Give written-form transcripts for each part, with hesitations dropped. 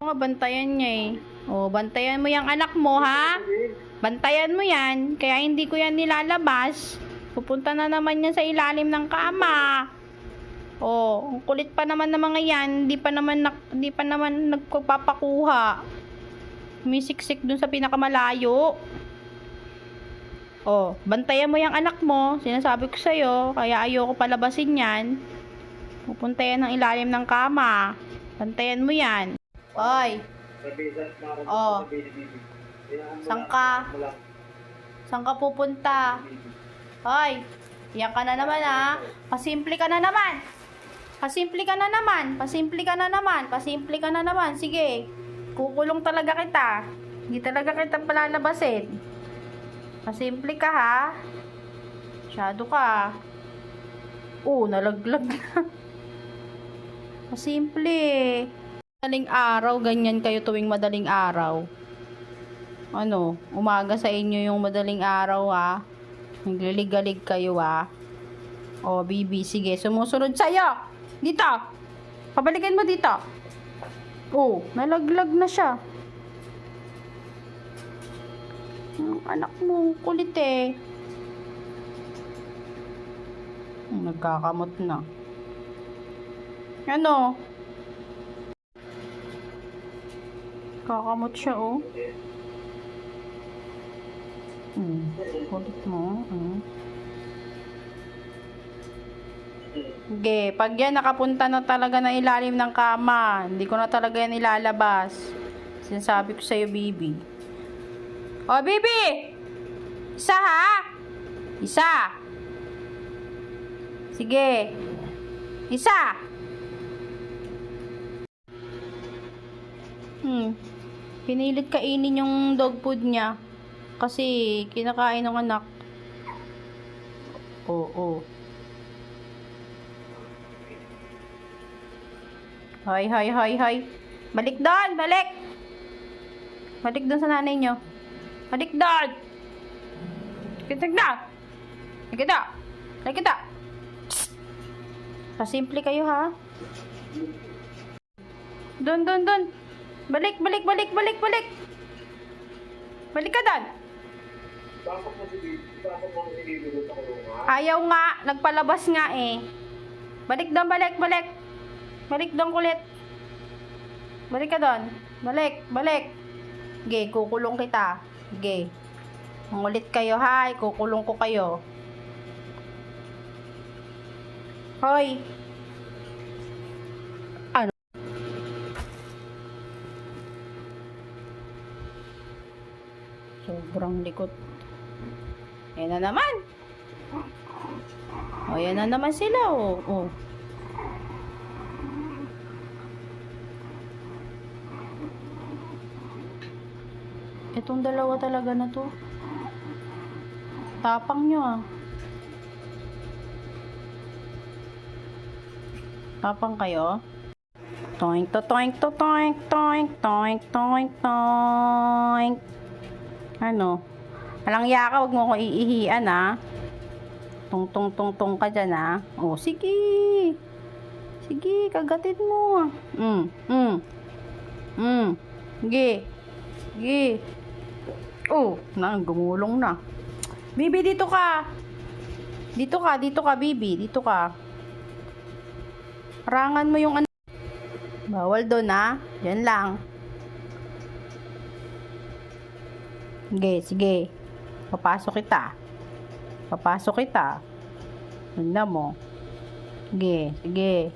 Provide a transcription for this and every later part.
nga, bantayan niya eh. O, bantayan mo yung anak mo, ha? Bantayan mo yan. Kaya hindi ko yan nilalabas. Pupunta na naman yan sa ilalim ng kama. O, ang kulit pa naman ng mga yan. Hindi pa naman nagpapakuha. Humisiksik dun sa pinakamalayo. O, bantayan mo yung anak mo. Sinasabi ko sa'yo. Kaya ayoko palabasin yan. Pupunta yan ng ilalim ng kama. Bantayan mo yan. Hoy. Oh. Saan ka? Saan ka pupunta? Hoy. Yan ka na naman, ha? Pasimple ka na naman. Pasimple ka na naman. Pasimple ka na naman. Pasimple ka na naman. Sige. Kukulong talaga kita. Hindi talaga kita palalabasin. Pasimple ka, ha? Masyado ka. Oh, nalaglag na. Pasimple. Madaling araw, ganyan kayo tuwing madaling araw. Ano, umaga sa inyo yung madaling araw, ha? Naglilig-galig kayo, ha? O, Bibi, sige, sumusunod sa'yo. Dito. Pabalikan mo dito. Oh, nalaglag na siya. Anak mo, kulit eh. Nagkakamot na. Ano? Kakamot siya, oh. Kulit mo. Okay, pag yan nakapunta na talaga na ilalim ng kama, hindi ko na talaga yan ilalabas. Sinasabi ko sa'yo, Bibi. O, Bibi! Isa, ha? Isa. Sige. Isa. Pinilit kainin yung dog food niya. Kasi kinakain ng anak. Oo. Hoy. Balik doon, balik. Balik doon sa nanay nyo. Balik doon. Kita. Pasimple kayo, ha? Doon. Balik. Balik ka doon. Ayaw nga. Nagpalabas nga eh. Balik doon, balik. Balik doon kulit. Balik ka doon. Balik. Ge, kukulong kita. Ge. Mangulit kayo, ha? Kukulong ko kayo. Hoy. Ano? Sobrang likot. Ayan na naman. O, ayan na naman sila, oh. Itong dalawa talaga na to. Tapang nyo, ah. Tapang kayo. Toink. Ano? Walang yaka, wag mo ko iihian, ah. Tong ka dyan, ah. Oh, sige. Sige, kagatin mo. Sige. Oh, gumulong na. Bibi, dito ka. Dito ka, Bibi. Dito ka. Harangan mo yung ano. Bawal doon, ha? Diyan lang. Sige. Papasok kita. Tignan mo. Sige.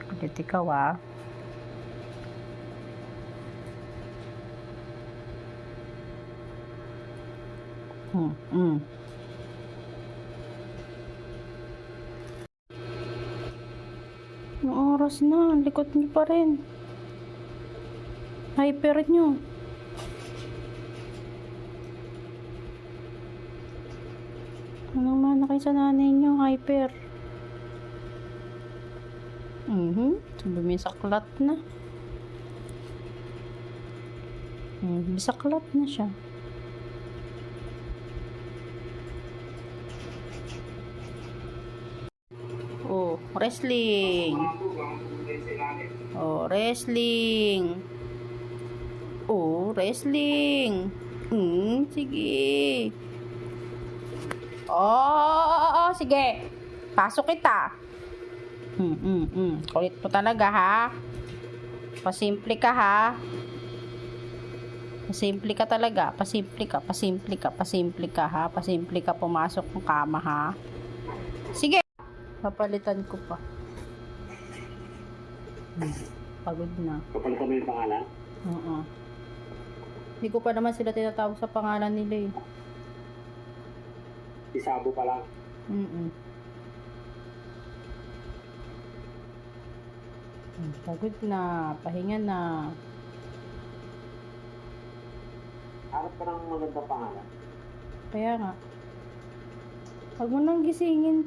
Kulit ikaw, ha? Ang oras na, ang likot niyo pa rin. Hyper nyo. Anong mana kayo sa nanay nyo, hyper. Bumisaklat na. Bisaklat na siya. Oh, wrestling. Oh, wrestling. Oh, wrestling. Sige. Oh, sige. Pasok kita. Kulit mo talaga, ha? Pasimple ka, ha? Pasimple ka talaga. Pasimple ka, ha? Pasimple ka pumasok ng kama, ha? Sige. Papalitan ko pa. Pagod na. Kapalitan mo yung pangalan? Oo. Hindi ko pa naman sila tinatawag sa pangalan nila eh. Isabo pa lang. Pagod na. Pahinga na. Harap ka ng magandang pangalan. Kaya nga. Huwag mo nang gisingin.